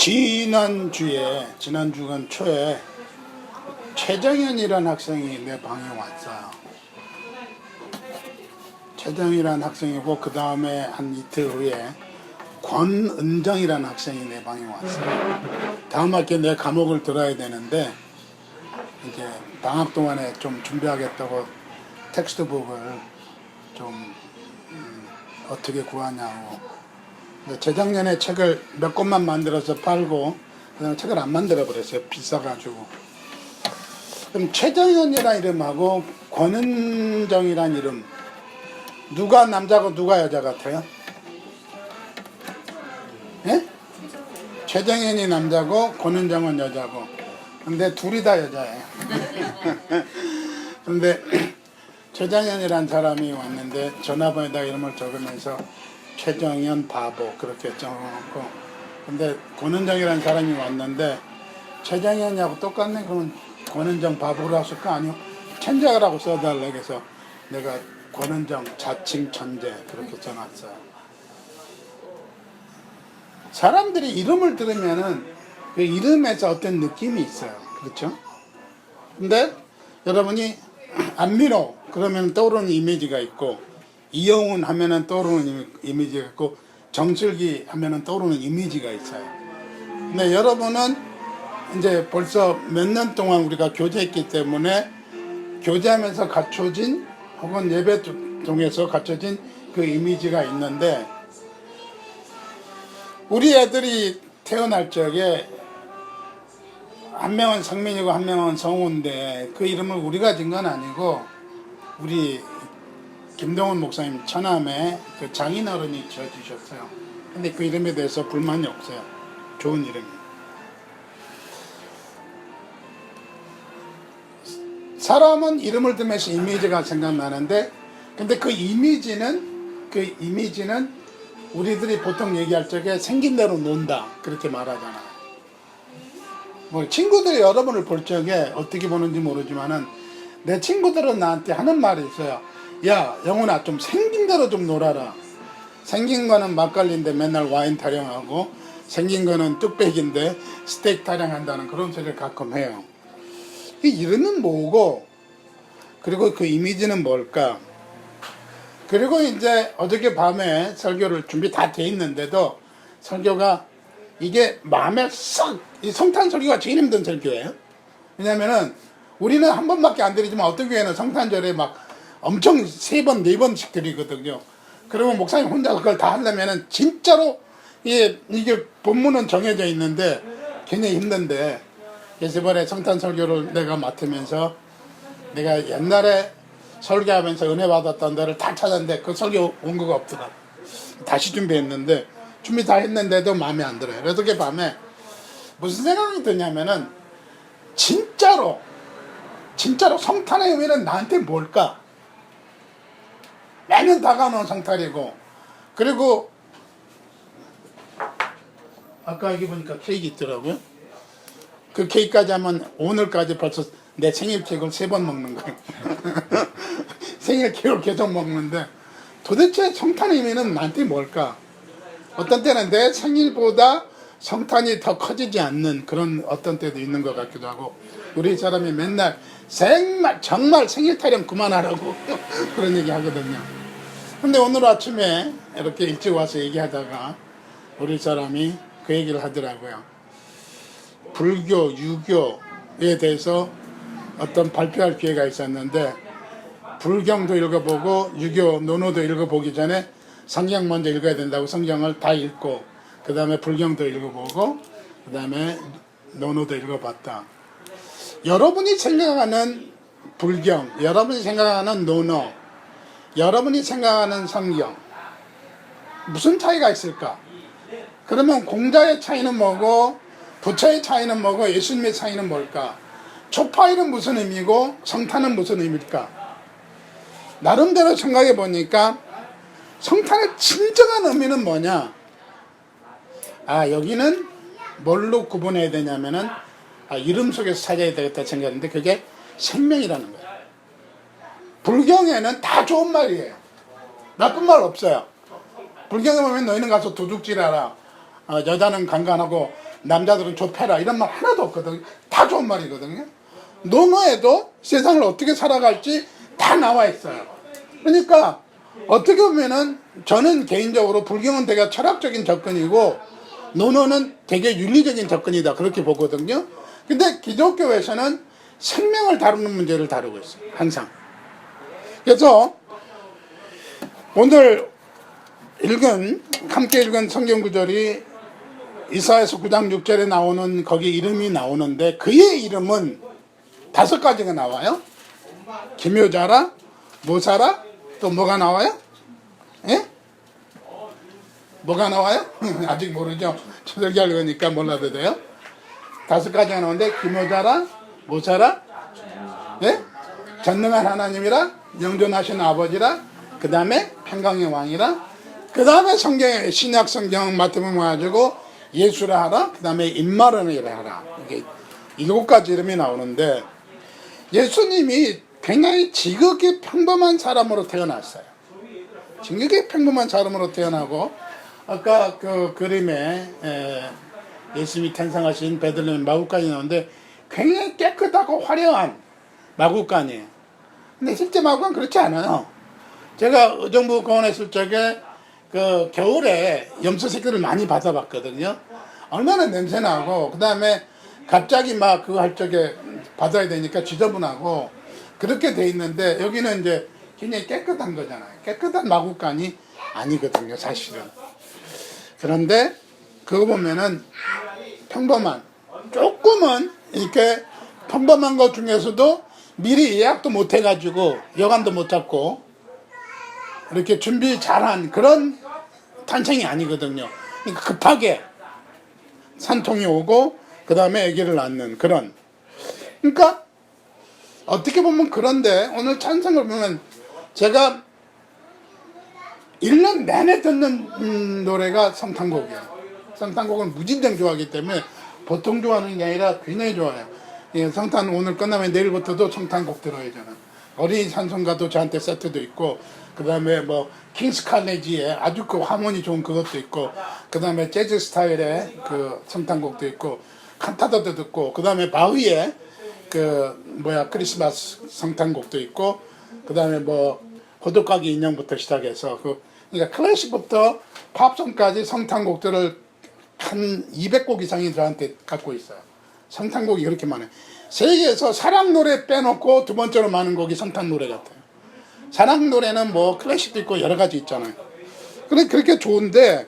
지난주간 초에 최정현이라는 학생이 내 방에 왔어요. 최정현이라는 학생이고 그 다음에 한 이틀 후에 권은정이라는 학생이 내 방에 왔어요. 다음 학기에 내 과목을 들어야 되는데 이제 방학 동안에 좀 준비하겠다고 텍스트북을 좀 어떻게 구하냐고. 재작년에 책을 몇 권만 만들어서 팔고 그다음에 책을 안 만들어 버렸어요. 비싸가지고. 그럼 최정현이라는 이름하고 권은정이라는 이름 누가 남자고 누가 여자 같아요? 예? 최정현이 남자고 권은정은 여자고. 근데 둘이 다 여자예요. 근데 최정현이라는 사람이 왔는데 전화번호에다 이름을 적으면서 최정현 바보 그렇게 적어놓고, 근데 권은정이라는 사람이 왔는데 최정현이하고 똑같네. 그러면 권은정 바보라고 쓸까? 아니요, 천재라고 써달라. 그래서 내가 권은정 자칭 천재 그렇게 써놨어요. 사람들이 이름을 들으면은 그 이름에서 어떤 느낌이 있어요. 그렇죠? 근데 여러분이 안민호 그러면 떠오르는 이미지가 있고, 이영훈 하면은 떠오르는 이미지가 있고, 정슬기 하면은 떠오르는 이미지가 있어요. 근데 여러분은 이제 벌써 몇 년 동안 우리가 교제했기 때문에 교제하면서 갖춰진 혹은 예배 통해서 갖춰진 그 이미지가 있는데, 우리 애들이 태어날 적에 한 명은 성민이고 한 명은 성우인데 그 이름을 우리가 진 건 아니고 우리 김동훈 목사님 처남에 그 장인어른이 지어주셨어요. 근데 그 이름에 대해서 불만이 없어요. 좋은 이름이에요. 사람은 이름을 들으면서 이미지가 생각나는데, 근데 그 이미지는 우리들이 보통 얘기할 적에 생긴 대로 논다 그렇게 말하잖아요. 뭐 친구들이 여러분을 볼 적에 어떻게 보는지 모르지만은 내 친구들은 나한테 하는 말이 있어요. 야, 영훈아, 좀 생긴 대로 좀 놀아라. 생긴 거는 막걸리인데 맨날 와인 타령하고, 생긴 거는 뚝배기인데 스테이크 타령한다는 그런 소리를 가끔 해요. 이 이름은 뭐고, 그리고 그 이미지는 뭘까? 그리고 이제 어저께 밤에 설교를 준비 다 돼 있는데도 설교가 이게 마음에 썩, 이 성탄 설교가 제일 힘든 설교예요. 왜냐면은 우리는 한 번밖에 안 드리지만 어떤 교회는 성탄절에 막 엄청 3번, 4번씩 드리거든요. 그러면 목사님 혼자 그걸 다 하려면은 진짜로 이게 본문은 정해져 있는데 굉장히 힘든데, 그래서 이번에 성탄 설교를 내가 맡으면서 내가 옛날에 설교하면서 은혜 받았던 데를 다 찾았는데 그 설교 원고가 없더라. 다시 준비했는데 준비 다 했는데도 마음에 안 들어요. 그래서 그 밤에 무슨 생각이 드냐면은 진짜로 성탄의 의미는 나한테 뭘까? 매년 다가오는 성탄이고, 그리고 아까 여기 보니까 케이크 있더라고요. 그 케이크까지 하면 오늘까지 벌써 내 생일 케이크를 3번 먹는 거예요. 생일 케이크를 계속 먹는데 도대체 성탄의 의미는 나한테 뭘까? 어떤 때는 내 생일보다 성탄이 더 커지지 않는 그런 어떤 때도 있는 것 같기도 하고, 우리 사람이 맨날 정말 생일 타령 그만하라고 그런 얘기 하거든요. 근데 오늘 아침에 이렇게 일찍 와서 얘기하다가 우리 사람이 그 얘기를 하더라고요. 불교, 유교에 대해서 어떤 발표할 기회가 있었는데, 불경도 읽어보고 유교 논어도 읽어보기 전에 성경 먼저 읽어야 된다고 성경을 다 읽고 그 다음에 불경도 읽어보고 그 다음에 논어도 읽어봤다. 여러분이 생각하는 불경, 여러분이 생각하는 논어, 여러분이 생각하는 성경 무슨 차이가 있을까? 그러면 공자의 차이는 뭐고, 부처의 차이는 뭐고, 예수님의 차이는 뭘까? 초파일은 무슨 의미고 성탄은 무슨 의미일까? 나름대로 생각해 보니까 성탄의 진정한 의미는 뭐냐? 여기는 뭘로 구분해야 되냐면은 이름 속에서 찾아야 되겠다 생각했는데 그게 생명이라는 거예요. 불경에는 다 좋은 말이에요. 나쁜 말 없어요. 불경에 보면 너희는 가서 도둑질하라. 여자는 강간하고 남자들은 좁혀라 이런 말 하나도 없거든요. 다 좋은 말이거든요. 노노에도 세상을 어떻게 살아갈지 다 나와 있어요. 그러니까 어떻게 보면은 저는 개인적으로 불경은 되게 철학적인 접근이고 노노는 되게 윤리적인 접근이다 그렇게 보거든요. 근데 기독교에서는 생명을 다루는 문제를 다루고 있어요. 항상. 그래서 오늘 함께 읽은 성경 구절이 이사야서 9장 6절에 나오는 거기 이름이 나오는데 그의 이름은 5가지가 나와요. 기묘자라, 모사라, 또 뭐가 나와요? 예? 뭐가 나와요? 아직 모르죠. 저들기 하려니까 몰라도 돼요. 5가지가 나오는데 기묘자라, 모사라, 예? 전능한 하나님이라, 영존하신 아버지라, 그 다음에 평강의 왕이라, 그 다음에 성경에 신약 성경 마태복음 가지고 예수라 하라, 그 다음에 임마누엘이라 하라. 이게 7가지 이름이 나오는데 예수님이 굉장히 지극히 평범한 사람으로 태어났어요. 지극히 평범한 사람으로 태어나고 아까 그 그림에 예수님이 탄생하신 베들레헴 마구간이 나오는데 굉장히 깨끗하고 화려한 마구간이에요. 근데 실제 마구간 그렇지 않아요. 제가 의정부 공원에 있을 적에 그 겨울에 염소 새끼를 많이 받아봤거든요. 얼마나 냄새나고 그 다음에 갑자기 막 그거 할 적에 받아야 되니까 지저분하고 그렇게 돼 있는데 여기는 이제 굉장히 깨끗한 거잖아요. 깨끗한 마구간이 아니거든요, 사실은. 그런데 그거 보면은 평범한 조금은 이렇게 평범한 것 중에서도 미리 예약도 못 해가지고 여관도 못 잡고 이렇게 준비 잘한 그런 탄생이 아니거든요. 그러니까 급하게 산통이 오고 그 다음에 아기를 낳는 그런. 그러니까 어떻게 보면 그런데 오늘 찬송을 보면 제가 1년 내내 듣는 노래가 성탄곡이에요. 성탄곡은 무진장 좋아하기 때문에 보통 좋아하는 게 아니라 굉장히 좋아해요. 성탄 오늘 끝나면 내일부터도 성탄곡 들어야 잖아. 어린이 찬송가도 저한테 세트도 있고 그 다음에 뭐 킹스 칼레지의 아주 그 하모니 좋은 그것도 있고 그 다음에 재즈 스타일의 그 성탄곡도 있고 칸타다도 듣고 그 다음에 바흐의 그 크리스마스 성탄곡도 있고 그 다음에 뭐 호두까기 인형부터 시작해서 그러니까 클래식부터 팝송까지 성탄곡들을 한 200곡 이상이 저한테 갖고 있어요. 성탄곡이 그렇게 많아요. 세계에서 사랑 노래 빼놓고 두 번째로 많은 곡이 성탄 노래 같아요. 사랑 노래는 뭐 클래식도 있고 여러 가지 있잖아요. 그렇게 좋은데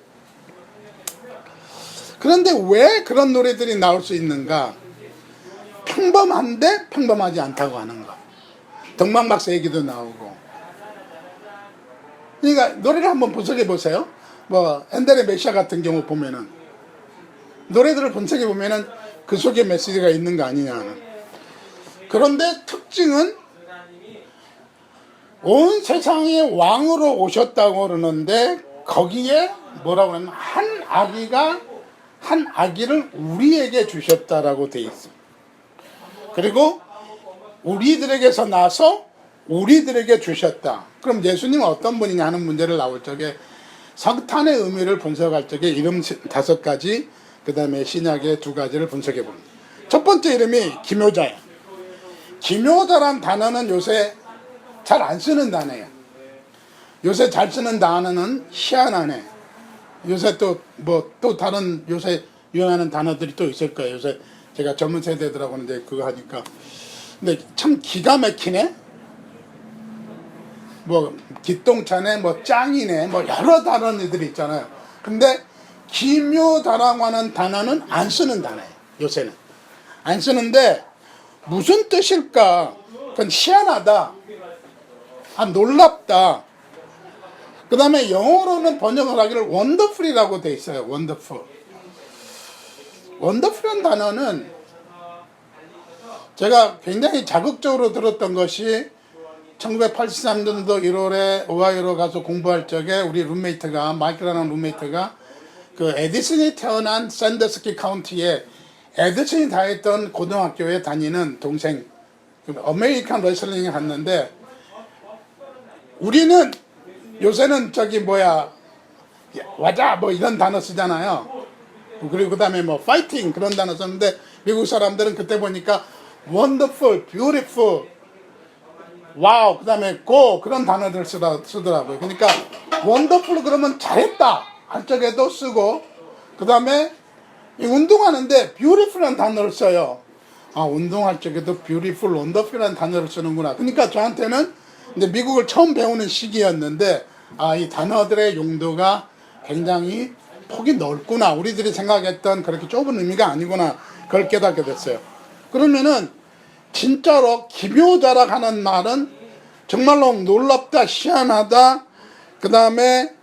그런데 왜 그런 노래들이 나올 수 있는가? 평범한데 평범하지 않다고 하는 거. 동방박사 얘기도 나오고. 그러니까 노래를 한번 분석해 보세요. 뭐 엔델의 메시아 같은 경우 보면은 노래들을 분석해 보면은 그 속에 메시지가 있는 거 아니냐는. 그런데 특징은 온 세상의 왕으로 오셨다고 그러는데 거기에 뭐라고 하냐면 한 아기를 우리에게 주셨다라고 돼 있어. 그리고 우리들에게서 나서 우리들에게 주셨다. 그럼 예수님은 어떤 분이냐 하는 문제를 나올 적에 성탄의 의미를 분석할 적에 이름 5가지 그 다음에 신약의 2가지를 분석해 봅니다. 첫 번째 이름이 기묘자예요. 기묘자란 단어는 요새 잘 안 쓰는 단어예요. 요새 잘 쓰는 단어는 희한하네. 요새 또 다른 요새 유행하는 단어들이 또 있을 거예요. 요새 제가 젊은 세대들하고는 이제 그거 하니까. 근데 참 기가 막히네. 뭐 기똥차네, 뭐 짱이네, 뭐 여러 단어들이 있잖아요. 근데 기묘다라고 하는 단어는 안 쓰는 단어예요. 요새는 안 쓰는데 무슨 뜻일까? 그건 희한하다, 놀랍다. 그 다음에 영어로는 번역을 하기를 원더풀이라고 돼 있어요. 원더풀. 원더풀이라는 단어는 제가 굉장히 자극적으로 들었던 것이 1983년도 1월에 오하이오로 가서 공부할 적에 우리 룸메이트가 마이크라는 룸메이트가 그 에디슨이 태어난 샌더스키 카운티에 에디슨이 다녔던 고등학교에 다니는 동생 어메리칸 레슬링에 갔는데 우리는 요새는 와자 뭐 이런 단어 쓰잖아요. 그리고 그 다음에 뭐 파이팅 그런 단어 썼는데 미국 사람들은 그때 보니까 wonderful, beautiful, wow, 그 다음에 go 그런 단어들 쓰더라고요. 그러니까 wonderful 그러면 잘했다 할 적에도 쓰고, 그 다음에 운동하는데 beautiful한 단어를 써요. 아, 운동할 적에도 beautiful, wonderful한 단어를 쓰는구나. 그러니까 저한테는 이제 미국을 처음 배우는 시기였는데, 아, 이 단어들의 용도가 굉장히 폭이 넓구나. 우리들이 생각했던 그렇게 좁은 의미가 아니구나. 그걸 깨닫게 됐어요. 그러면은 진짜로 기묘자라 하는 말은 정말로 놀랍다, 희한하다, 그 다음에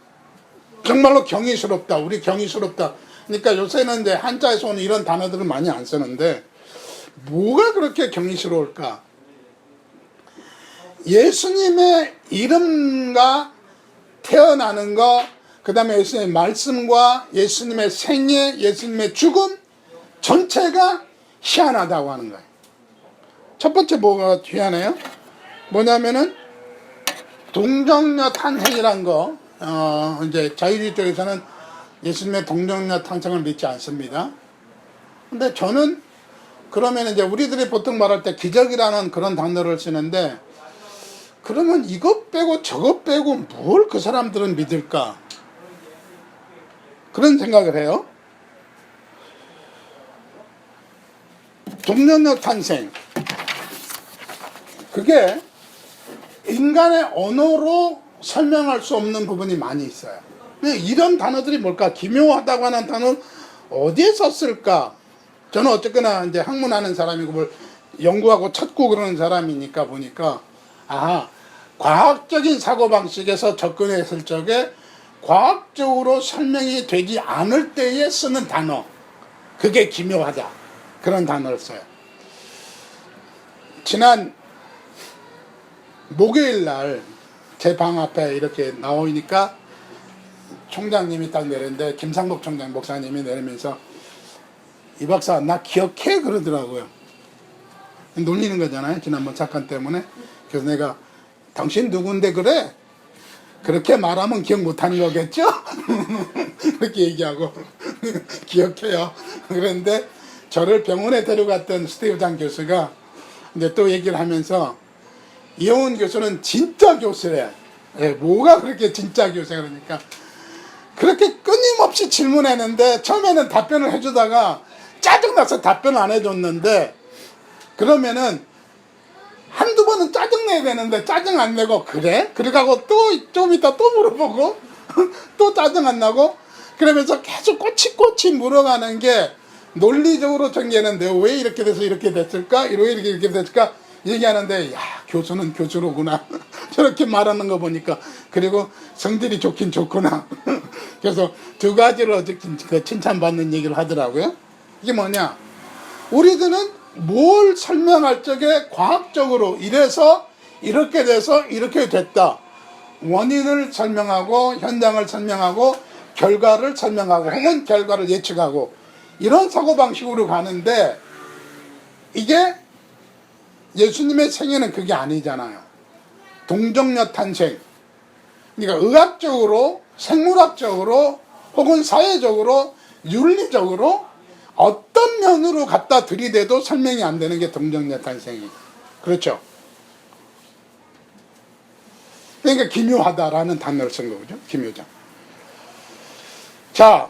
정말로 경이스럽다. 우리 경이스럽다. 그러니까 요새는 이제 한자에서 오는 이런 단어들을 많이 안 쓰는데, 뭐가 그렇게 경이스러울까? 예수님의 이름과 태어나는 거, 그 다음에 예수님의 말씀과 예수님의 생애, 예수님의 죽음 전체가 희한하다고 하는 거예요. 첫 번째 뭐가 희한해요? 뭐냐면은 동정녀 탄생이란 거, 이제 자유주의 쪽에서는 예수님의 동정녀 탄생을 믿지 않습니다. 근데 저는 그러면 이제 우리들이 보통 말할 때 기적이라는 그런 단어를 쓰는데, 그러면 이것 빼고 저것 빼고 뭘 그 사람들은 믿을까? 그런 생각을 해요. 동정녀 탄생. 그게 인간의 언어로 설명할 수 없는 부분이 많이 있어요. 이런 단어들이 뭘까? 기묘하다고 하는 단어를 어디에 썼을까? 저는 어쨌거나 이제 학문하는 사람이고 뭘 연구하고 찾고 그러는 사람이니까 보니까, 아, 과학적인 사고방식에서 접근했을 적에 과학적으로 설명이 되지 않을 때에 쓰는 단어, 그게 기묘하다. 그런 단어를 써요. 지난 목요일 날 제 방 앞에 이렇게 나오니까 총장님이 딱 내렸는데, 김상복 총장 목사님이 내리면서 이 박사 나 기억해 그러더라고요. 놀리는 거잖아요, 지난번 사건 때문에. 그래서 내가 당신 누군데 그래? 그렇게 말하면 기억 못하는 거겠죠? 그렇게 얘기하고 기억해요. 그런데 저를 병원에 데려갔던 스티브장 교수가 이제 또 얘기를 하면서, 이영훈 교수는 진짜 교수래. 뭐가 그렇게 진짜 교수야? 그러니까 그렇게 끊임없이 질문했는데 처음에는 답변을 해주다가 짜증나서 답변을 안 해줬는데, 그러면은 한두 번은 짜증내야 되는데 짜증 안 내고, 그래? 그래가고 또 좀 이따 또 물어보고 또 짜증 안 나고, 그러면서 계속 꼬치꼬치 물어가는 게 논리적으로 전개하는데, 왜 이렇게 돼서 이렇게 됐을까? 왜 이렇게 됐을까? 얘기하는데, 야, 교수는 교수로구나. 저렇게 말하는 거 보니까. 그리고 성질이 좋긴 좋구나. 그래서 두 가지로 칭찬받는 얘기를 하더라고요. 이게 뭐냐? 우리들은 뭘 설명할 적에 과학적으로 이래서 이렇게 돼서 이렇게 됐다. 원인을 설명하고 현장을 설명하고 결과를 설명하고 혹은 결과를 예측하고, 이런 사고방식으로 가는데, 이게 예수님의 생애는 그게 아니잖아요. 동정녀 탄생. 그러니까 의학적으로, 생물학적으로, 혹은 사회적으로, 윤리적으로 어떤 면으로 갖다 들이대도 설명이 안 되는 게 동정녀 탄생이. 그렇죠? 그러니까 기묘하다라는 단어를 쓴 거죠. 기묘자. 자,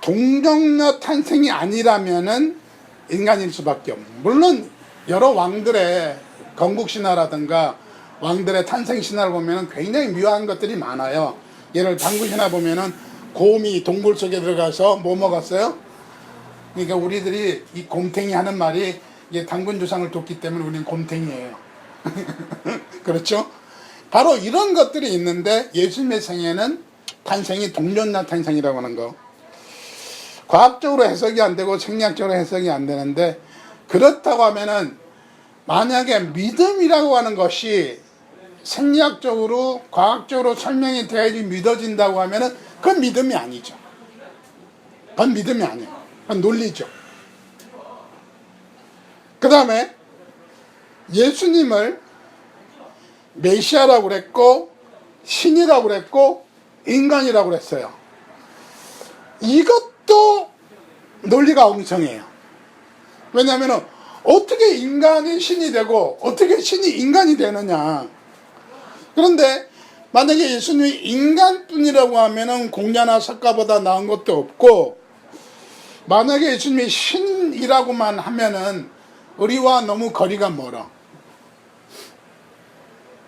동정녀 탄생이 아니라면은 인간일 수밖에 없는. 물론 여러 왕들의 건국신화라든가 왕들의 탄생신화를 보면은 굉장히 묘한 것들이 많아요. 예를 당구신화 보면은 곰이 동굴 속에 들어가서 뭐 먹었어요? 그러니까 우리들이 이 곰탱이 하는 말이, 이게 당군 조상을 뒀기 때문에 우리는 곰탱이에요. 그렇죠? 바로 이런 것들이 있는데, 예수님의 생애는 탄생이 동정녀 탄생이라고 하는 거. 과학적으로 해석이 안 되고 생리학적으로 해석이 안 되는데, 그렇다고 하면은 만약에 믿음이라고 하는 것이 생리학적으로 과학적으로 설명이 돼야지 믿어진다고 하면은 그건 믿음이 아니죠. 그건 믿음이 아니에요. 그건 논리죠. 그 다음에 예수님을 메시아라고 그랬고 신이라고 그랬고 인간이라고 그랬어요. 이것도 논리가 엉성해요. 왜냐하면 어떻게 인간이 신이 되고 어떻게 신이 인간이 되느냐. 그런데 만약에 예수님이 인간뿐이라고 하면은 공자나 석가보다 나은 것도 없고, 만약에 예수님이 신이라고만 하면은 우리와 너무 거리가 멀어.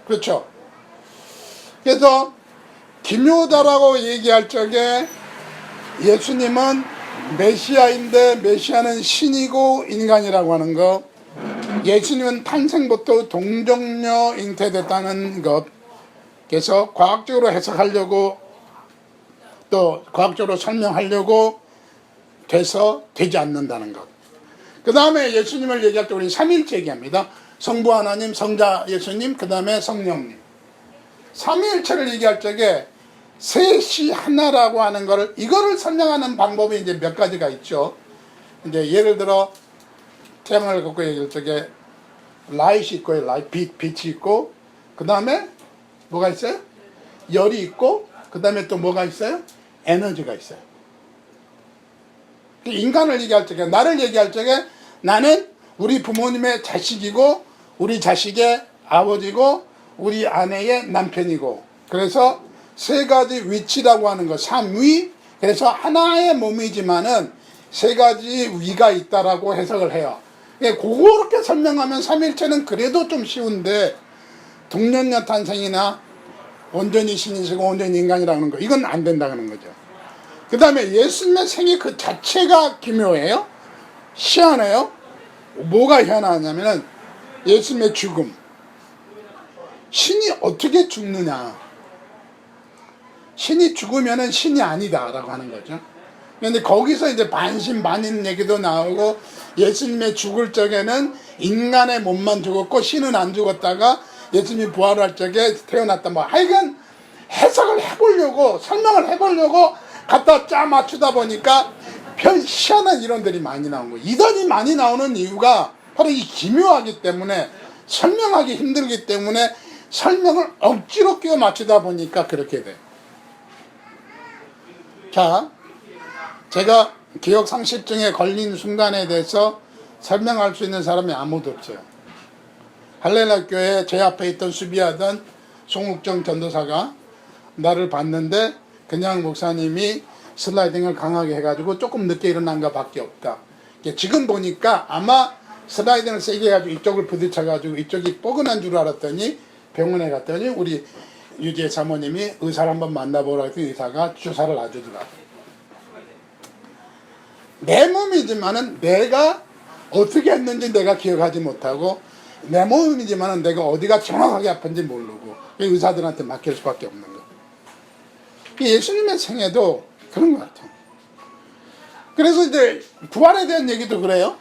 그렇죠? 그래서 기묘다라고 얘기할 적에 예수님은 메시아인데 메시아는 신이고 인간이라고 하는 것, 예수님은 탄생부터 동정녀 잉태됐다는 것, 그래서 과학적으로 해석하려고 또 과학적으로 설명하려고 돼서 되지 않는다는 것. 그 다음에 예수님을 얘기할 때 우리는 삼위일체 얘기합니다. 성부 하나님, 성자 예수님, 그 다음에 성령님. 삼위일체를 얘기할 적에 셋이 하나라고 하는 거를, 이거를 설명하는 방법이 이제 몇 가지가 있죠. 이제 예를 들어 태양을 갖고 얘기할 적에 라이트 있고, 빛이 있고, 그 다음에 뭐가 있어요? 열이 있고, 그 다음에 또 뭐가 있어요? 에너지가 있어요. 인간을 얘기할 적에, 나를 얘기할 적에 나는 우리 부모님의 자식이고, 우리 자식의 아버지고, 우리 아내의 남편이고, 그래서 세 가지 위치라고 하는 거, 삼위. 그래서 하나의 몸이지만은 세 가지 위가 있다라고 해석을 해요. 그렇게 설명하면 삼일체는 그래도 좀 쉬운데, 동년녀 탄생이나 온전히 신이시고 온전히 인간이라는 거, 이건 안 된다는 거죠. 그 다음에 예수님의 생애 그 자체가 기묘해요. 희한해요. 뭐가 희한하냐면은 예수님의 죽음. 신이 어떻게 죽느냐. 신이 죽으면은 신이 아니다라고 하는 거죠. 그런데 거기서 이제 반신반인 얘기도 나오고, 예수님의 죽을 적에는 인간의 몸만 죽었고 신은 안 죽었다가 예수님이 부활할 적에 태어났다. 뭐 하여간 해석을 해보려고, 설명을 해보려고 갖다 짜 맞추다 보니까 별 희한한 이론들이 많이 나온 거예요. 이론이 많이 나오는 이유가 바로 이 기묘하기 때문에, 설명하기 힘들기 때문에 설명을 억지로 끼워 맞추다 보니까 그렇게 돼요. 자, 제가 기억상실증에 걸린 순간에 대해서 설명할 수 있는 사람이 아무도 없어요. 할렐루야 교회 제 앞에 있던 수비하던 송욱정 전도사가 나를 봤는데, 그냥 목사님이 슬라이딩을 강하게 해가지고 조금 늦게 일어난 것 밖에 없다. 지금 보니까 아마 슬라이딩을 세게 해가지고 이쪽을 부딪혀가지고 이쪽이 뻐근한 줄 알았더니, 병원에 갔더니 우리 유재 사모님이 의사를 한번 만나보라고 해서 의사가 주사를 놔주더라고요. 내 몸이지만은 내가 어떻게 했는지 내가 기억하지 못하고, 내 몸이지만은 내가 어디가 정확하게 아픈지 모르고 의사들한테 맡길 수밖에 없는 거. 예수님의 생애도 그런 것 같아요. 그래서 이제 부활에 대한 얘기도 그래요.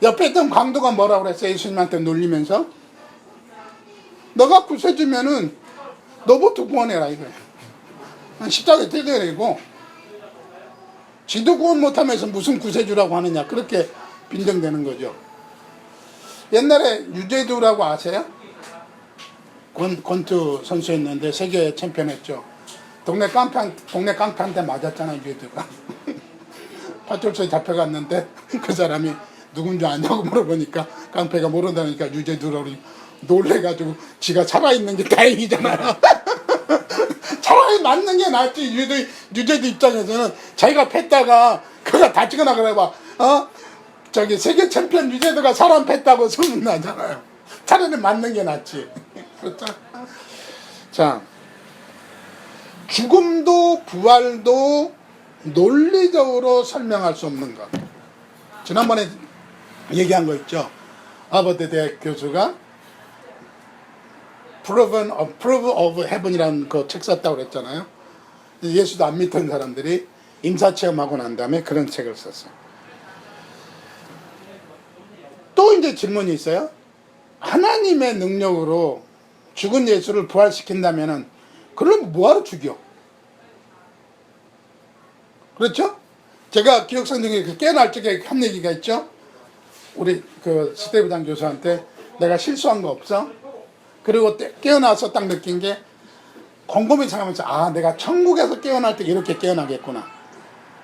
옆에 있던 강도가 뭐라고 그랬어요? 예수님한테 놀리면서, 너가 구세주면은 너부터 구원해라 이거예요. 십자가에 떼내리고 지도 구원 못하면서 무슨 구세주라고 하느냐, 그렇게 빈정되는 거죠. 옛날에 유재두라고 아세요? 권투 선수였는데 세계 챔피언 했죠. 동네 깡패한테 맞았잖아요, 유재두가. 파출소에 잡혀갔는데 그 사람이 누군지 아냐고 물어보니까 깡패가 모른다니까 유재두라고 놀래가지고 지가 살아있는 게 다행이잖아요. 차라리 맞는 게 낫지. 유재두 입장에서는 자기가 팼다가 그가 다치거나 그래봐, 저기 세계 챔피언 유재두가 사람 팼다고 소문나잖아요. 차라리 맞는 게 낫지. 그렇죠? 자, 죽음도 부활도 논리적으로 설명할 수 없는 것. 지난번에 얘기한 거 있죠. 하버드 대학 교수가 Proof of Heaven이라는 그 책 썼다고 그랬잖아요. 예수도 안 믿던 사람들이 임사체험하고 난 다음에 그런 책을 썼어요. 또 이제 질문이 있어요. 하나님의 능력으로 죽은 예수를 부활시킨다면은, 그럼 뭐하러 죽여? 그렇죠? 제가 기억성경에 깨어날 적에 한 얘기가 있죠. 우리 그 스테브단 교수한테 내가 실수한 거 없어? 그리고 깨어나서 딱 느낀 게, 곰곰이 생각하면서, 아, 내가 천국에서 깨어날 때 이렇게 깨어나겠구나.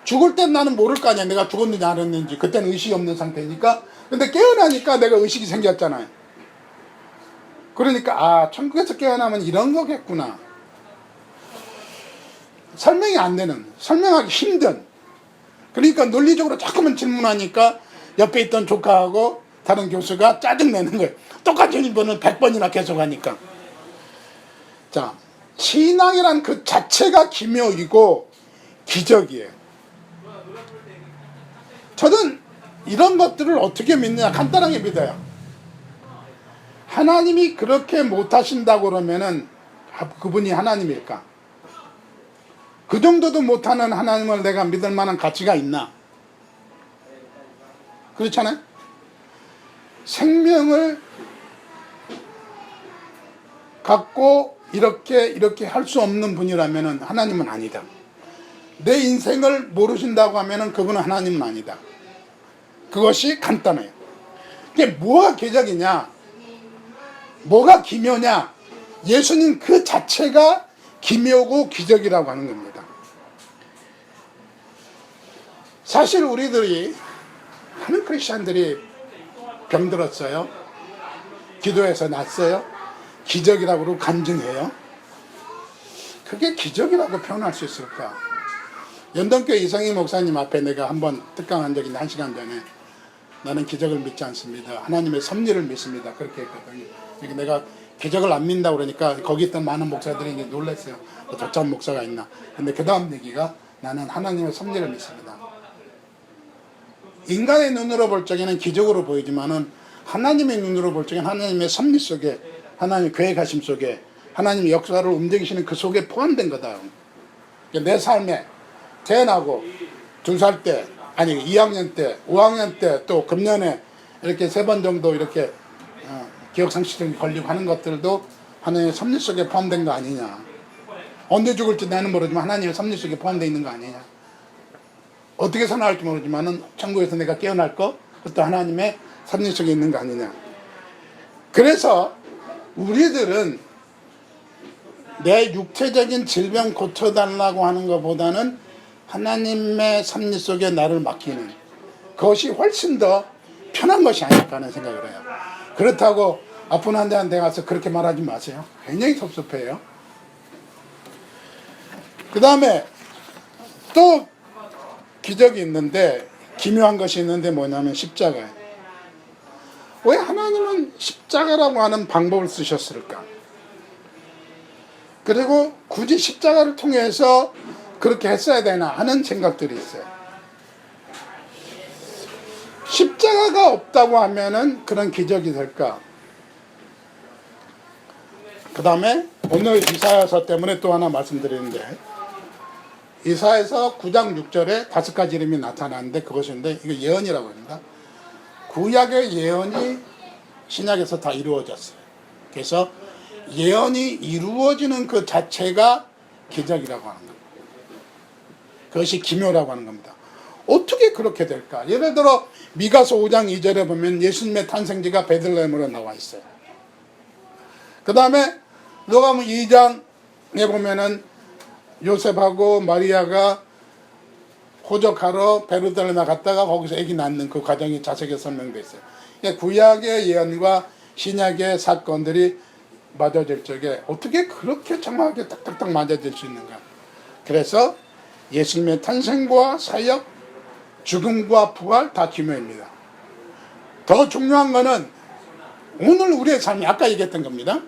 죽을 땐 나는 모를 거 아니야. 내가 죽었는지 안 했는지. 그때는 의식이 없는 상태니까. 근데 깨어나니까 내가 의식이 생겼잖아요. 그러니까 아, 천국에서 깨어나면 이런 거겠구나. 설명이 안 되는, 설명하기 힘든. 그러니까 논리적으로 자꾸만 질문하니까 옆에 있던 조카하고 다른 교수가 짜증내는 거예요. 똑같은 질문을 100번이나 계속 하니까. 자, 신앙이란 그 자체가 기묘이고 기적이에요. 저는 이런 것들을 어떻게 믿느냐, 간단하게 믿어요. 하나님이 그렇게 못하신다고 그러면은 그분이 하나님일까? 그 정도도 못하는 하나님을 내가 믿을 만한 가치가 있나? 그렇잖아요? 생명을 갖고 이렇게 할 수 없는 분이라면은 하나님은 아니다. 내 인생을 모르신다고 하면은 그분은 하나님은 아니다. 그것이 간단해요. 이게 뭐가 기적이냐? 뭐가 기묘냐? 예수님 그 자체가 기묘고 기적이라고 하는 겁니다. 사실 우리들이, 많은 크리스찬들이 병들었어요. 기도해서 낫어요. 기적이라고 간증해요. 그게 기적이라고 표현할 수 있을까? 연동교회 이성희 목사님 앞에 내가 한번 특강한 적이 있는데 1시간 전에 나는 기적을 믿지 않습니다. 하나님의 섭리를 믿습니다. 그렇게 했거든요. 내가 기적을 안 믿는다고 그러니까 거기 있던 많은 목사들이 이제 놀랐어요. 저참 목사가 있나. 근데 그 다음 얘기가 나는 하나님의 섭리를 믿습니다. 인간의 눈으로 볼 적에는 기적으로 보이지만은 하나님의 눈으로 볼 적에는 하나님의 섭리 속에, 하나님의 계획하심 속에, 하나님의 역사를 움직이시는 그 속에 포함된 거다. 내 삶에 태어나고 2살 때, 아니 2학년 때, 5학년 때, 또 금년에 이렇게 3번 정도 이렇게 기억상실증이 걸리고 하는 것들도 하나님의 섭리 속에 포함된 거 아니냐. 언제 죽을지 나는 모르지만 하나님의 섭리 속에 포함되어 있는 거 아니냐. 어떻게 살아날지 모르지만은 천국에서 내가 깨어날 거, 그것도 하나님의 섭리 속에 있는 거 아니냐. 그래서 우리들은 내 육체적인 질병 고쳐달라고 하는 것보다는 하나님의 섭리 속에 나를 맡기는 그것이 훨씬 더 편한 것이 아닐까 하는 생각을 해요. 그렇다고 아픈 환자한테 가서 그렇게 말하지 마세요. 굉장히 섭섭해요. 그 다음에 또 기적이 있는데, 기묘한 것이 있는데 뭐냐면 십자가예요. 왜 하나님은 십자가라고 하는 방법을 쓰셨을까? 그리고 굳이 십자가를 통해서 그렇게 했어야 되나 하는 생각들이 있어요. 십자가가 없다고 하면은 그런 기적이 될까? 그 다음에 오늘 이사야서 때문에 또 하나 말씀드리는데, 이사야서 9장 6절에 5가지 이름이 나타나는데 그것인데, 이거 예언이라고 합니다. 구약의 예언이 신약에서 다 이루어졌어요. 그래서 예언이 이루어지는 그 자체가 기적이라고 하는 겁니다. 그것이 기묘라고 하는 겁니다. 어떻게 그렇게 될까? 예를 들어 미가서 5장 2절에 보면 예수님의 탄생지가 베들레헴으로 나와 있어요. 그 다음에 누가복음 2장에 보면은 요셉하고 마리아가 호적하러 베들레헴에 갔다가 거기서 아기 낳는 그 과정이 자세하게 설명되어 있어요. 구약의 예언과 신약의 사건들이 맞아질 적에 어떻게 그렇게 정확하게 딱딱딱 맞아질 수 있는가? 그래서 예수님의 탄생과 사역, 죽음과 부활 다 기묘입니다. 더 중요한 거는 오늘 우리의 삶이 아까 얘기했던 겁니다.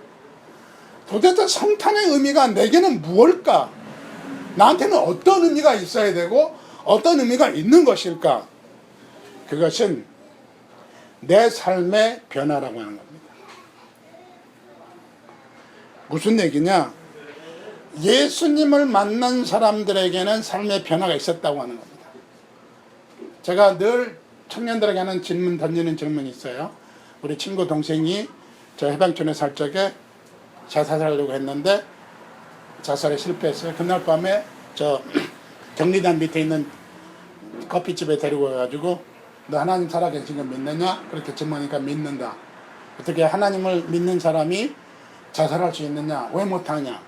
도대체 성탄의 의미가 내게는 무엇일까? 나한테는 어떤 의미가 있어야 되고 어떤 의미가 있는 것일까? 그것은 내 삶의 변화라고 하는 겁니다. 무슨 얘기냐? 예수님을 만난 사람들에게는 삶의 변화가 있었다고 하는 겁니다. 제가 늘 청년들에게 하는 질문, 던지는 질문이 있어요. 우리 친구 동생이 저 해방촌에 살 적에 자살하려고 했는데 자살에 실패했어요. 그날 밤에 저 경리단 밑에 있는 커피집에 데리고 가가지고 너 하나님 살아계신 거 믿느냐? 그렇게 질문하니까 믿는다. 어떻게 하나님을 믿는 사람이 자살할 수 있느냐? 왜 못하냐?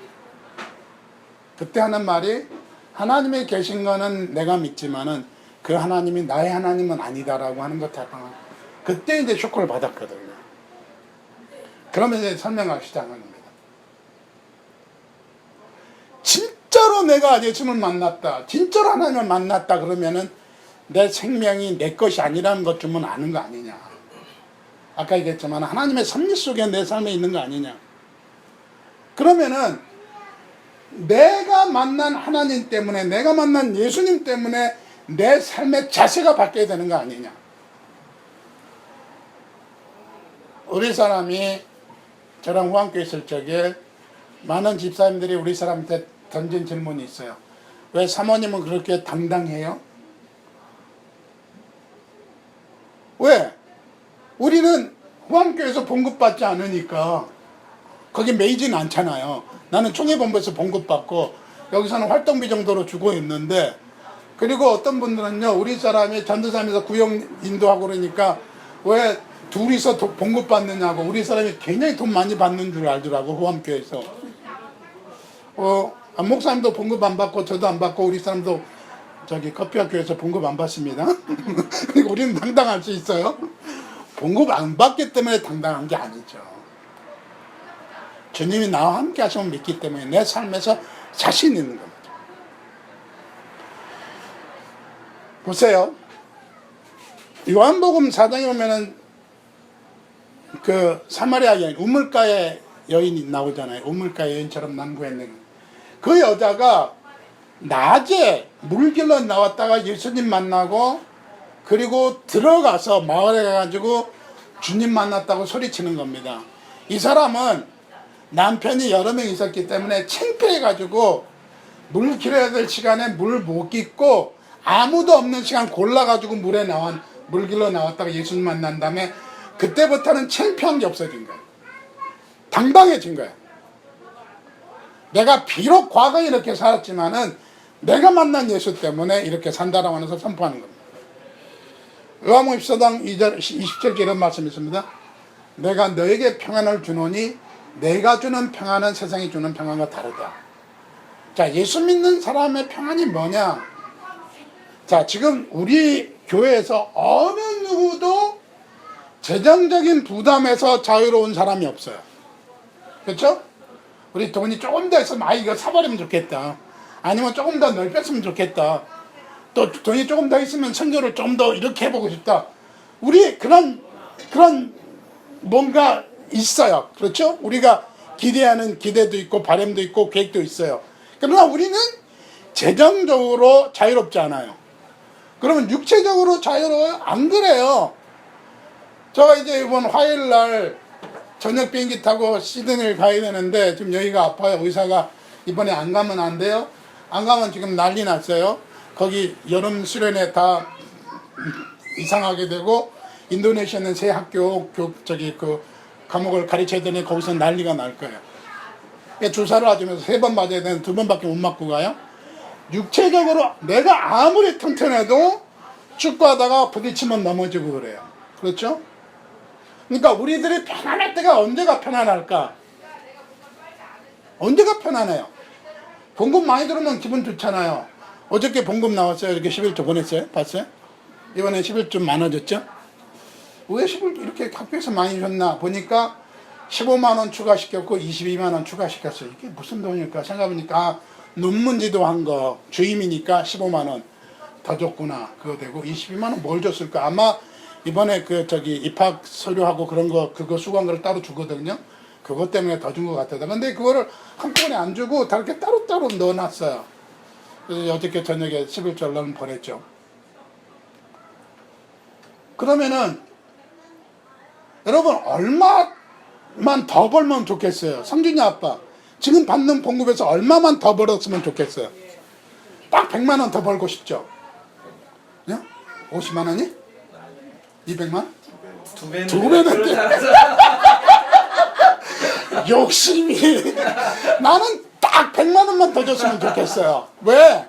그때 하는 말이 하나님이 계신 거는 내가 믿지만은 그 하나님이 나의 하나님은 아니다라고 하는 것 자체가 그때 이제 쇼크를 받았거든요. 그러면 이제 설명하기 시작하는 겁니다. 진짜로 내가 예수님을 만났다, 진짜로 하나님을 만났다 그러면은 내 생명이 내 것이 아니라는 것 좀 아는 거 아니냐. 아까 얘기했지만 하나님의 섭리 속에 내 삶에 있는 거 아니냐. 그러면은 내가 만난 하나님 때문에, 내가 만난 예수님 때문에 내 삶의 자세가 바뀌어야 되는 거 아니냐. 우리 사람이 저랑 후안교회 있을 적에 많은 집사님들이 우리 사람한테 던진 질문이 있어요. 왜 사모님은 그렇게 당당해요? 왜? 우리는 후안교회에서 봉급받지 않으니까 거기 매이지는 않잖아요. 나는 총회본부에서 봉급받고 여기서는 활동비 정도로 주고 있는데, 그리고 어떤 분들은요, 우리 사람이 전도사님에서 구역 인도하고 그러니까 왜 둘이서 봉급받느냐고, 우리 사람이 굉장히 돈 많이 받는 줄 알더라고, 후암교회에서. 목사님도 봉급 안 받고 저도 안 받고 우리 사람도 저기 커피학교에서 봉급 안 받습니다. 그리고 우리는 당당할 수 있어요. 봉급 안 받기 때문에 당당한 게 아니죠. 주님이 나와 함께 하시면 믿기 때문에 내 삶에서 자신 있는 겁니다. 보세요. 요한복음 4장에 보면은 그 사마리아 여인, 우물가의 여인이 나오잖아요. 우물가의 여인처럼 난구했는 그 여자가 낮에 물길로 나왔다가 예수님 만나고 그리고 들어가서 마을에 가가지고 주님 만났다고 소리치는 겁니다. 이 사람은 남편이 여러 명 있었기 때문에 창피해가지고 물 길어야 될 시간에 물 못 깃고 아무도 없는 시간 골라가지고 물 길러 나왔다가 예수님 만난 다음에 그때부터는 창피한 게 없어진 거예요. 당당해진 거예요. 내가 비록 과거에 이렇게 살았지만은 내가 만난 예수 때문에 이렇게 산다라고 하면서 선포하는 겁니다. 요한복음 14장 2절 20절 이런 말씀이 있습니다. 내가 너에게 평안을 주노니 내가 주는 평안은 세상이 주는 평안과 다르다. 자, 예수 믿는 사람의 평안이 뭐냐? 자, 지금 우리 교회에서 어느 누구도 재정적인 부담에서 자유로운 사람이 없어요. 그렇죠? 우리 돈이 조금 더 있으면 이거 사버리면 좋겠다. 아니면 조금 더 넓혔으면 좋겠다. 또 돈이 조금 더 있으면 선교를 좀 더 이렇게 해보고 싶다. 우리 그런 뭔가 있어요. 그렇죠? 우리가 기대하는 기대도 있고 바람도 있고 계획도 있어요. 그러나 우리는 재정적으로 자유롭지 않아요. 그러면 육체적으로 자유로워요? 안 그래요. 제가 이제 이번 화요일 날 저녁 비행기 타고 시드니를 가야 되는데 지금 여기가 아파요. 의사가 이번에 안 가면 안 돼요. 안 가면 지금 난리 났어요. 거기 여름 수련회 다 이상하게 되고 인도네시아는 새 학교 그 과목을 가르쳐야 되니 거기서 난리가 날 거예요. 주사를 맞으면서 3번 맞아야 되는데 2번밖에 못 맞고 가요. 육체적으로 내가 아무리 튼튼해도 축구하다가 부딪히면 넘어지고 그래요. 그렇죠? 그러니까 우리들이 편안할 때가 언제가 편안할까? 언제가 편안해요? 봉급 많이 들으면 기분 좋잖아요. 어저께 봉급 나왔어요. 이렇게 11조 보냈어요. 봤어요? 이번에 11조 많아졌죠? 왜 11조 이렇게 학교에서 많이 줬나 보니까 15만원 추가시켰고 22만원 추가시켰어요. 이게 무슨 돈일까 생각해보니까 논문 지도한 거 주임이니까 15만원 더 줬구나. 그거 되고 22만원 뭘 줬을까? 아마 이번에 입학 서류하고 그런 거 그거 수강료를 따로 주거든요. 그것 때문에 더 준 것 같아요. 근데 그거를 한꺼번에 안 주고 다 이렇게 따로따로 넣어놨어요. 그래서 어저께 저녁에 11절로는 보냈죠. 그러면은 여러분 얼마만 더 벌면 좋겠어요? 성준이 아빠 지금 받는 봉급에서 얼마만 더 벌었으면 좋겠어요? 딱 100만원 더 벌고 싶죠? 50만원이? 200만? 두 배는 욕심이 나는 딱 100만원만 더 줬으면 좋겠어요. 왜?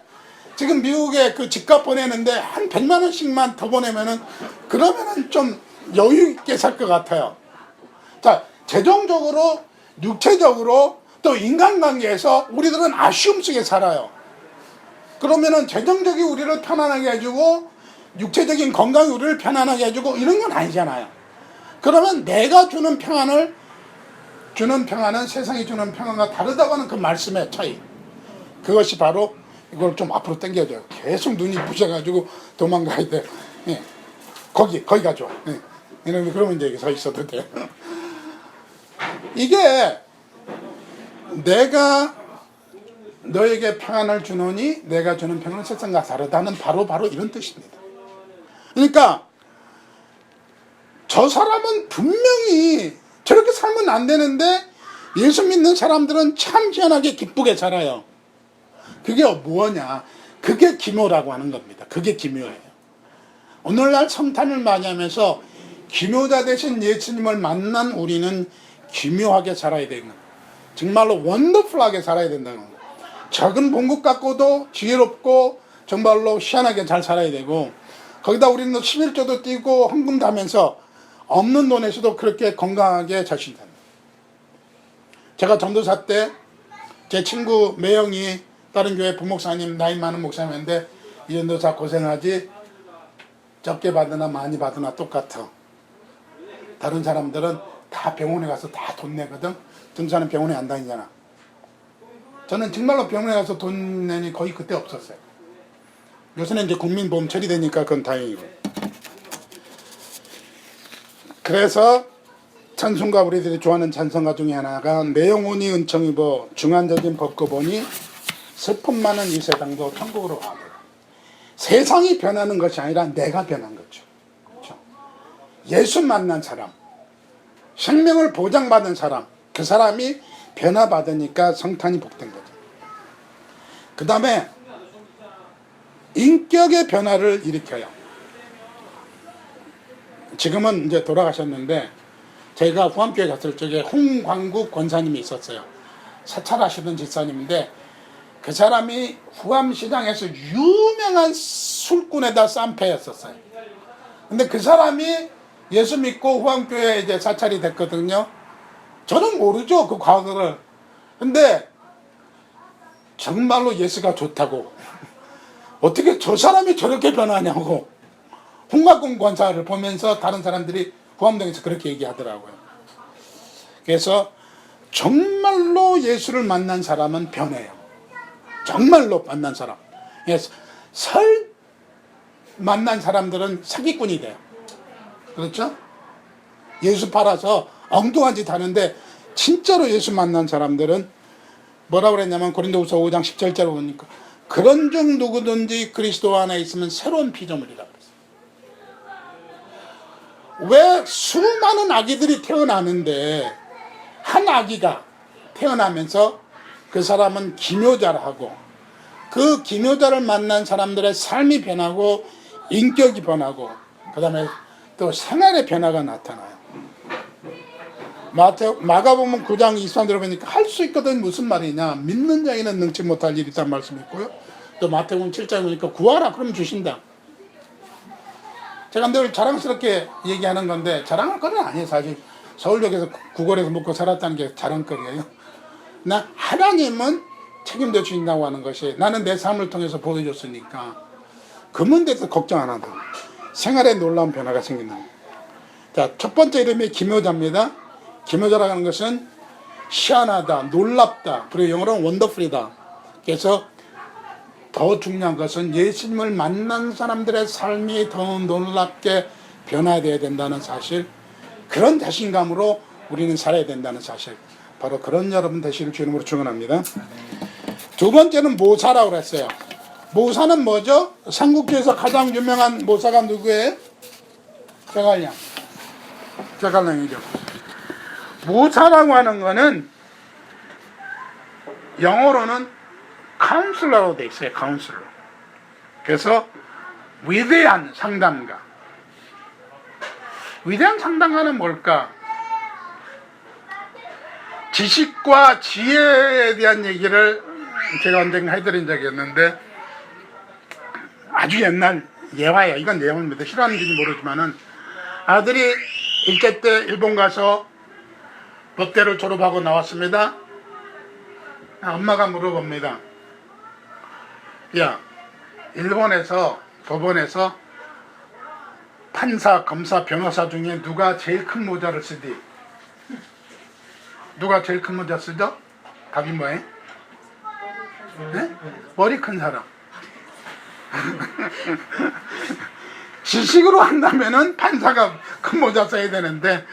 지금 미국에 그 집값 보내는데 한 100만원씩만 더 보내면은 그러면은 좀 여유 있게 살 것 같아요. 자, 재정적으로 육체적으로 또 인간관계에서 우리들은 아쉬움 속에 살아요. 그러면은 재정적이 우리를 편안하게 해주고 육체적인 건강이 우리를 편안하게 해주고 이런 건 아니잖아요. 그러면 내가 주는 평안은 세상이 주는 평안과 다르다고 하는 그 말씀의 차이. 그것이 바로 이걸 좀 앞으로 당겨줘요. 계속 눈이 부셔가지고 도망가야 돼. 예. 거기가 좋아. 예. 그러면 이제 여기 서 있어도 돼. 이게 내가 너에게 평안을 주노니 내가 주는 평안은 세상과 다르다는 바로 이런 뜻입니다. 그러니까 저 사람은 분명히 저렇게 살면 안 되는데 예수 믿는 사람들은 참 희한하게 기쁘게 살아요. 그게 뭐냐? 그게 기묘라고 하는 겁니다. 그게 기묘해요. 오늘날 성탄을 맞이하면서 기묘자 되신 예수님을 만난 우리는 기묘하게 살아야 되는 거예요. 정말로 원더풀하게 살아야 된다는 거예요. 적은 봉급 갖고도 지혜롭고 정말로 희한하게 잘 살아야 되고, 거기다 우리는 11조도 띄고 헌금도 하면서 없는 돈에서도 그렇게 건강하게 잘 신다. 제가 전도사 때 제 친구 매형이 다른 교회 부목사님, 나이 많은 목사님인데, 이 전도사 고생하지, 적게 받으나 많이 받으나 똑같아. 다른 사람들은 다 병원에 가서 다 돈 내거든. 전도사는 병원에 안 다니잖아. 저는 정말로 병원에 가서 돈 내니 거의 그때 없었어요. 요새는 이제 국민보험 처리되니까 그건 다행이고. 그래서 찬송가, 우리들이 좋아하는 찬송가 중에 하나가 내 영혼이 은총 입어 중한적인 법고 보니 슬픔 많은 이 세상도 천국으로 가더라. 세상이 변하는 것이 아니라 내가 변한 거죠. 그렇죠? 예수 만난 사람, 생명을 보장받은 사람, 그 사람이 변화받으니까 성탄이 복된 거죠. 그 다음에 인격의 변화를 일으켜요. 지금은 이제 돌아가셨는데, 제가 후암교회 갔을 적에 홍광국 권사님이 있었어요. 사찰하시던 집사님인데, 그 사람이 후암시장에서 유명한 술꾼에다 쌈패였었어요. 근데 그 사람이 예수 믿고 후암교회에 이제 사찰이 됐거든요. 저는 모르죠, 그 과거를. 근데 정말로 예수가 좋다고, 어떻게 저 사람이 저렇게 변하냐고 홍광국 권사를 보면서 다른 사람들이 후암동에서 그렇게 얘기하더라고요. 그래서 정말로 예수를 만난 사람은 변해요. 정말로 만난 사람. 그래서 만난 사람들은 사기꾼이 돼요. 그렇죠? 예수 팔아서 엉뚱한 짓 하는데, 진짜로 예수 만난 사람들은 뭐라고 그랬냐면, 고린도후서 5장 10절째로 보니까 그런 중 누구든지 그리스도 안에 있으면 새로운 피조물이라 그랬어요. 왜 수많은 아기들이 태어나는데 한 아기가 태어나면서 그 사람은 기묘자를 하고, 그 기묘자를 만난 사람들의 삶이 변하고 인격이 변하고, 그 다음에 또 생활의 변화가 나타나요. 마가복음 9장 23절을 보니까 할 수 있거든 무슨 말이냐, 믿는 자에는 능치 못할 일이 있다는 말씀이 있고요. 또 마태복음 7장 보니까 구하라 그러면 주신다. 제가 늘 자랑스럽게 얘기하는 건데, 자랑할 거는 아니에요. 사실 서울역에서 구걸에서 먹고 살았다는 게 자랑거리예요. 나 하나님은 책임져 주신다고 하는 것이, 나는 내 삶을 통해서 보여줬으니까 그 문제에서 걱정 안 한다. 생활에 놀라운 변화가 생긴다. 자, 첫 번째 이름이 기묘자입니다. 기묘자라고 하는 것은 희한하다, 놀랍다, 그리고 영어로는 원더풀이다. 그래서 더 중요한 것은 예수님을 만난 사람들의 삶이 더 놀랍게 변화되어야 된다는 사실, 그런 자신감으로 우리는 살아야 된다는 사실, 바로 그런 여러분 되시길 주님으로 축원합니다. 두 번째는 모사라고 그랬어요. 모사는 뭐죠? 삼국지에서 가장 유명한 모사가 누구예요? 제갈량이죠. 모사라고 하는 거는 영어로는 카운슬러로 돼 있어요. 카운슬러. 그래서 위대한 상담가. 위대한 상담가는 뭘까? 지식과 지혜에 대한 얘기를 제가 언젠가 해드린 적이 있는데, 아주 옛날 예화예요. 이건 내용입니다. 싫어하는지 모르지만은, 아들이 일제 때 일본 가서 법대를 졸업하고 나왔습니다. 엄마가 물어봅니다. 야, 일본에서 법원에서 판사, 검사, 변호사 중에 누가 제일 큰 모자를 쓰디? 누가 제일 큰 모자 쓰죠? 답이 뭐예요? 네? 머리 큰 사람. 지식으로 한다면은 판사가 큰 모자 써야 되는데,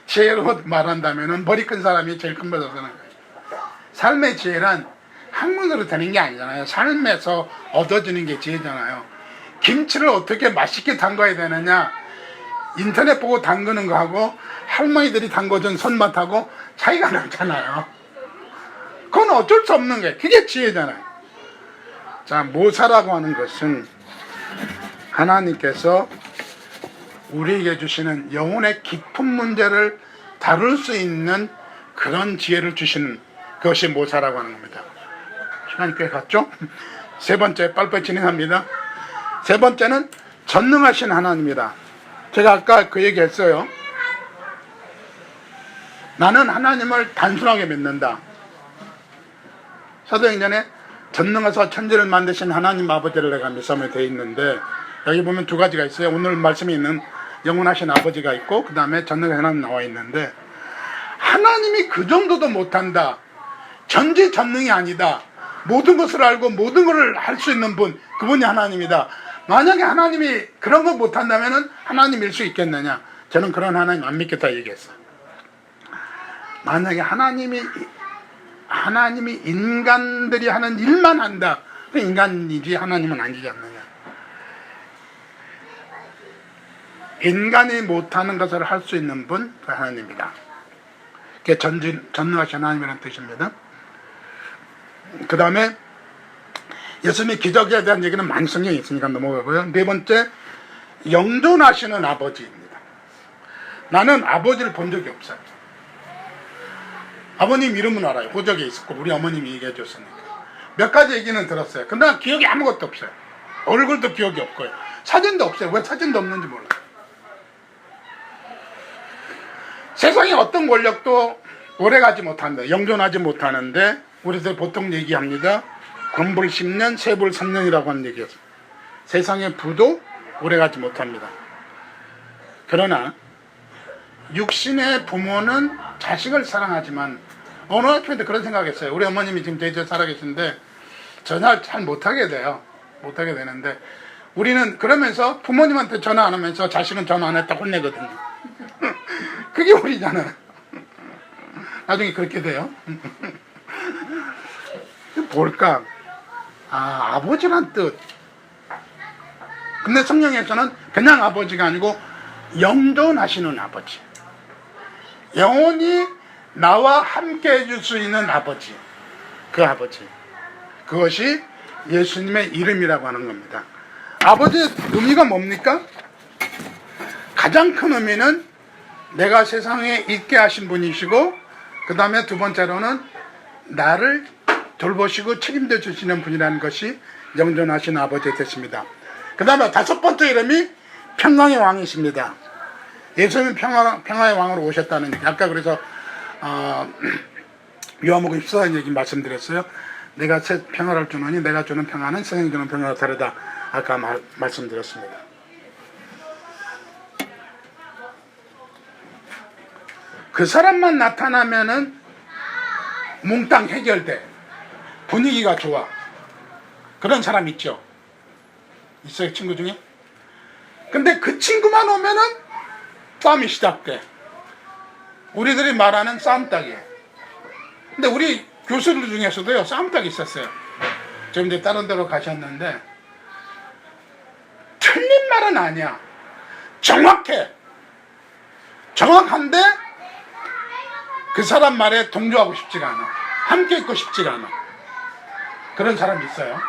지혜로 말한다면은 머리 큰 사람이 제일 큰 모자 쓰는 거예요. 삶의 지혜란 학문으로 되는 게 아니잖아요. 삶에서 얻어지는 게 지혜잖아요. 김치를 어떻게 맛있게 담가야 되느냐, 인터넷 보고 담그는 거하고 할머니들이 담궈준 손맛하고 차이가 나잖아요. 그건 어쩔 수 없는 거예요. 그게 지혜잖아요. 자, 모사라고 하는 것은 하나님께서 우리에게 주시는 영혼의 깊은 문제를 다룰 수 있는 그런 지혜를 주시는 그것이 모사라고 하는 겁니다. 시간이 꽤 갔죠? 세 번째, 빨리빨리 진행합니다. 세 번째는 전능하신 하나님이다. 제가 아까 그 얘기 했어요. 나는 하나님을 단순하게 믿는다. 사도행전에 전능하사 천지를 만드신 하나님 아버지를 내가 믿사오며 되어 있는데, 여기 보면 두 가지가 있어요. 오늘 말씀에 있는 영원하신 아버지가 있고, 그 다음에 전능한 하나님 나와 있는데, 하나님이 그 정도도 못한다, 전지전능이 아니다, 모든 것을 알고 모든 것을 할 수 있는 분, 그분이 하나님이다. 만약에 하나님이 그런 거 못한다면 하나님일 수 있겠느냐? 저는 그런 하나님 안 믿겠다 얘기했어요. 만약에 하나님이 인간들이 하는 일만 한다, 그 인간이지 하나님은 아니지 않느냐? 인간이 못하는 것을 할 수 있는 분, 그 하나님이다. 그게 전능하신 하나님이라는 뜻입니다. 그 다음에 예수님의 기적에 대한 얘기는 많이 성경에 있으니까 넘어가고요. 네 번째, 영존하시는 아버지입니다. 나는 아버지를 본 적이 없어요. 아버님 이름은 알아요. 호적에 있었고 우리 어머님이 얘기해 줬으니까. 몇 가지 얘기는 들었어요. 근데 난 기억이 아무것도 없어요. 얼굴도 기억이 없고요. 사진도 없어요. 왜 사진도 없는지 몰라요. 세상에 어떤 권력도 오래가지 못한다. 영존하지 못하는데, 우리들 보통 얘기합니다. 권불 10년, 세불 3년이라고 하는 얘기였어요. 세상의 부도 오래가지 못합니다. 그러나 육신의 부모는 자식을 사랑하지만, 어느 한편에 그런 생각했어요. 우리 어머님이 지금 제주에 살아계신데 전화 잘 못하게 돼요. 못하게 되는데, 우리는 그러면서 부모님한테 전화 안 하면서 자식은 전화 안 했다고 혼내거든요. 그게 우리잖아. 나중에 그렇게 돼요. 뭘까? 아버지란 뜻. 근데 성경에서는 그냥 아버지가 아니고 영존하시는 아버지, 영원히 나와 함께 해줄 수 있는 아버지, 그 아버지, 그것이 예수님의 이름이라고 하는 겁니다. 아버지의 의미가 뭡니까? 가장 큰 의미는 내가 세상에 있게 하신 분이시고, 그 다음에 두 번째로는 나를 돌보시고 책임져 주시는 분이라는 것이 영존하신 아버지의 뜻입니다. 그 다음에 다섯 번째 이름이 평강의 왕이십니다. 예수님은 평화의 왕으로 오셨다는 얘기. 아까 그래서 요한복음 14장 얘기 말씀드렸어요. 내가 새 평화를 주노니 내가 주는 평화는 세상이 주는 평화와 다르다. 아까 말씀드렸습니다. 그 사람만 나타나면은 몽땅 해결돼. 분위기가 좋아. 그런 사람 있죠? 있어요, 친구 중에? 근데 그 친구만 오면은 싸움이 시작돼. 우리들이 말하는 싸움닭이에요. 근데 우리 교수들 중에서도요, 싸움닭이 있었어요. 지금 이제 다른 데로 가셨는데, 틀린 말은 아니야. 정확해. 정확한데 그 사람 말에 동조하고 싶지가 않아. 함께 있고 싶지가 않아. 그런 사람이 있어요.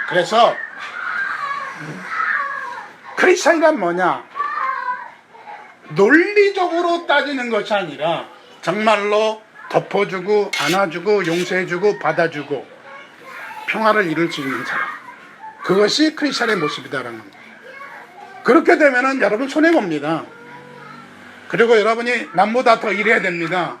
그래서 크리스천이란 뭐냐? 논리적으로 따지는 것이 아니라 정말로 덮어주고 안아주고 용서해주고 받아주고 평화를 이룰 수 있는 사람, 그것이 크리스천의 모습이다라는 겁니다. 그렇게 되면은 여러분 손해봅니다. 그리고 여러분이 남보다 더 일해야 됩니다.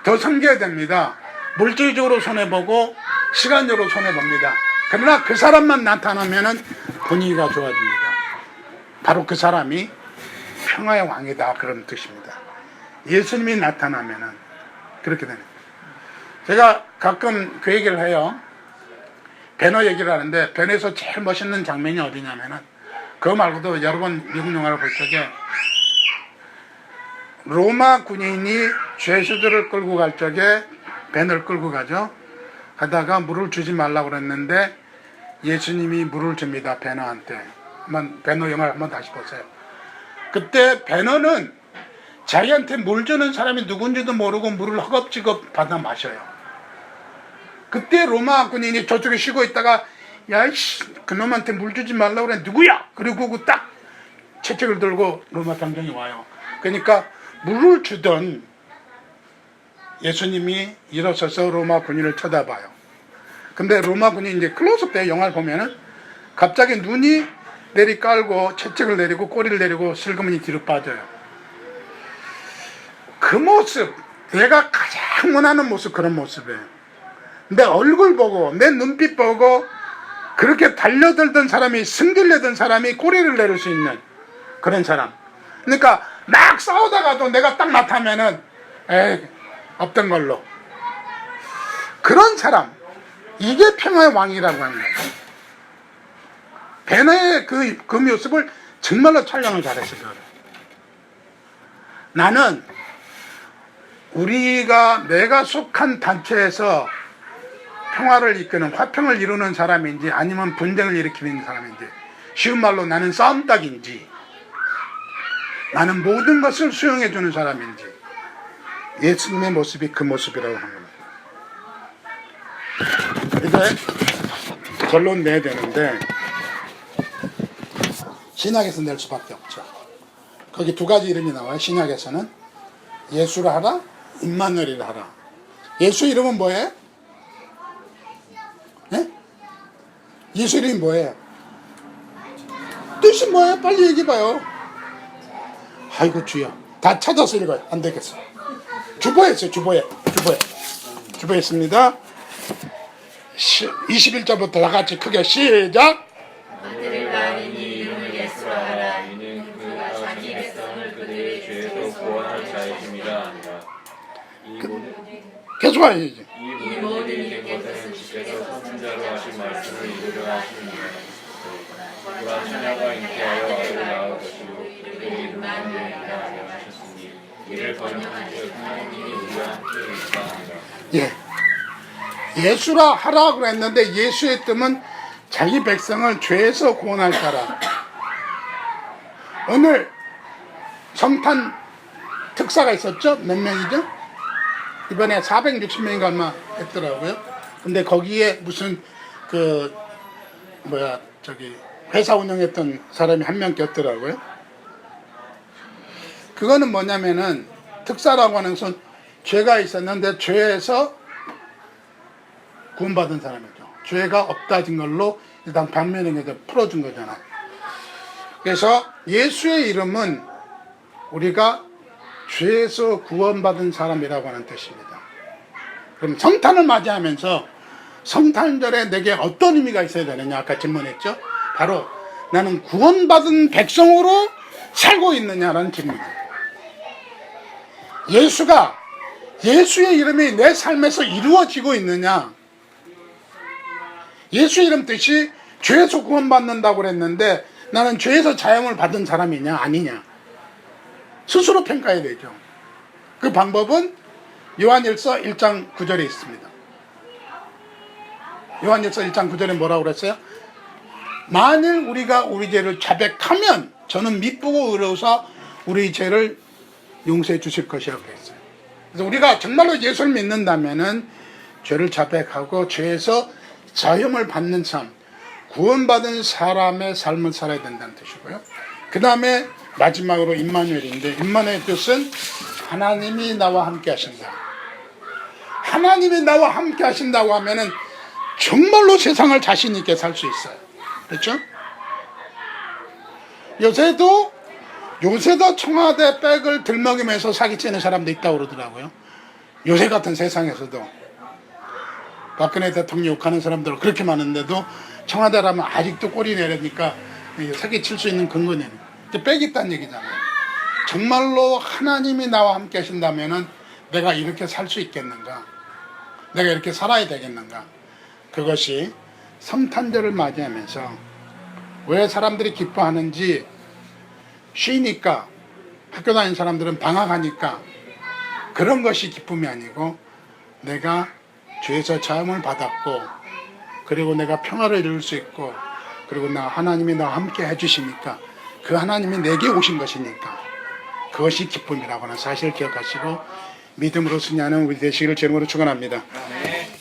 더 섬겨야 됩니다. 물질적으로 손해보고 시간적으로 손해봅니다. 그러나 그 사람만 나타나면은 분위기가 좋아집니다. 바로 그 사람이 평화의 왕이다, 그런 뜻입니다. 예수님이 나타나면은 그렇게 되는 거예요. 제가 가끔 그 얘기를 해요. 배너 얘기를 하는데, 배너에서 제일 멋있는 장면이 어디냐면은, 그거 말고도 여러 번 미국 영화를 볼 적에 로마 군인이 죄수들을 끌고 갈 적에 배너를 끌고 가죠. 하다가 물을 주지 말라고 그랬는데 예수님이 물을 줍니다, 배너한테. 한번 배너 영화를 한번 다시 보세요. 그때 배너는 자기한테 물 주는 사람이 누군지도 모르고 물을 허겁지겁 받아 마셔요. 그때 로마 군인이 저쪽에 쉬고 있다가, 야이씨, 그놈한테 물 주지 말라고 그래. 누구야? 그리고 딱 채찍을 들고 로마 당정이 와요. 그러니까 물을 주던 예수님이 일어서서 로마 군인을 쳐다봐요. 근데 로마 군인이 이제 클로즈업 때 영화를 보면은 갑자기 눈이 내리깔고 채찍을 내리고 꼬리를 내리고 슬그머니 뒤로 빠져요. 그 모습, 내가 가장 원하는 모습, 그런 모습이에요. 내 얼굴 보고 내 눈빛 보고 그렇게 달려들던 사람이, 승질내던 사람이 꼬리를 내릴 수 있는 그런 사람. 그러니까 막 싸우다가도 내가 딱 나타나면은 에이, 없던 걸로. 그런 사람, 이게 평화의 왕이라고 합니다. 배너의 그 모습을 정말로 촬영을 잘했어요. 나는 내가 속한 단체에서 평화를 이끄는, 화평을 이루는 사람인지 아니면 분쟁을 일으키는 사람인지, 쉬운 말로 나는 싸움닭인지 나는 모든 것을 수용해 주는 사람인지, 예수님의 모습이 그 모습이라고 합니다. 이제 결론 내야 되는데, 신약에서 낼 수밖에 없죠. 거기 두 가지 이름이 나와요. 신약에서는 예수를 하라, 임마누엘이라 하라. 예수 이름은 뭐예요? 네? 예수 이름이 뭐예요? 뜻이 뭐예요? 빨리 얘기해봐요. 아이고 주여, 다 찾아서 읽어요. 안 되겠어. 주보에 있어요. 주보에 있습니다. 21절부터 다 같이 크게 시작. 그들을 말이니 이름을 예수라 하라. 이는 그가 자기 백성을 그들의 죄에서 구원할 자이심이라 한다. 계속 하야지. 이 모든 일된 것은 주께서 선지자로 하신 말씀을 이루려 하십니다. 그가 처녀가 잉태하여 아들을 낳을 것이요 그의 이름은 임마누엘이라 하셨으니 이를 번역한 즉 하나님이 우리와 함께 있다 한다. 예. 예수라 하라 그랬는데 예수의 뜻은 자기 백성을 죄에서 구원할 자라. 오늘 성탄 특사가 있었죠? 몇 명이죠? 이번에 460명인가 얼마 했더라고요. 근데 거기에 무슨 회사 운영했던 사람이 한 명 꼈더라고요. 그거는 뭐냐면은 특사라고 하는 것은 죄가 있었는데 죄에서 구원받은 사람이죠. 죄가 없다진 걸로 일단 반면에 풀어준 거잖아. 그래서 예수의 이름은 우리가 죄에서 구원받은 사람이라고 하는 뜻입니다. 그럼 성탄을 맞이하면서 성탄절에 내게 어떤 의미가 있어야 되느냐 아까 질문했죠. 바로 나는 구원받은 백성으로 살고 있느냐라는 질문입니다. 예수의 이름이 내 삶에서 이루어지고 있느냐. 예수 이름 뜻이 죄에서 구원받는다고 그랬는데 나는 죄에서 자영을 받은 사람이냐 아니냐 스스로 평가해야 되죠. 그 방법은 요한일서 1장 9절에 있습니다. 요한일서 1장 9절에 뭐라고 그랬어요? 만일 우리가 우리 죄를 자백하면 저는 미쁘고 의로워서 우리 죄를 용서해 주실 것이라고 했어요. 그래서 우리가 정말로 예수를 믿는다면은 죄를 자백하고 죄에서 자형을 받는 삶, 구원받은 사람의 삶을 살아야 된다는 뜻이고요. 그 다음에 마지막으로 임마누엘인데, 임마누엘 뜻은 하나님이 나와 함께 하신다. 하나님이 나와 함께 하신다고 하면은 정말로 세상을 자신 있게 살 수 있어요. 그렇죠? 요새도 청와대 백을 들먹이면서 사기치는 사람도 있다고 그러더라고요. 요새 같은 세상에서도. 박근혜 대통령 욕하는 사람들 그렇게 많은데도 청와대라면 아직도 꼬리 내리니까 사기 칠 수 있는 근거는 이제 빼겠다는 얘기잖아요. 정말로 하나님이 나와 함께 하신다면은 내가 이렇게 살 수 있겠는가? 내가 이렇게 살아야 되겠는가? 그것이 성탄절을 맞이하면서 왜 사람들이 기뻐하는지, 쉬니까, 학교 다니는 사람들은 방학하니까 그런 것이 기쁨이 아니고 내가 주에서 자음을 받았고 그리고 내가 평화를 이룰 수 있고 그리고 하나님이 나와 함께 해주시니까 그 하나님이 내게 오신 것이니까 그것이 기쁨이라고 하는 사실을 기억하시고 믿음으로 승리하는 우리 되시기를 주님으로 축원합니다.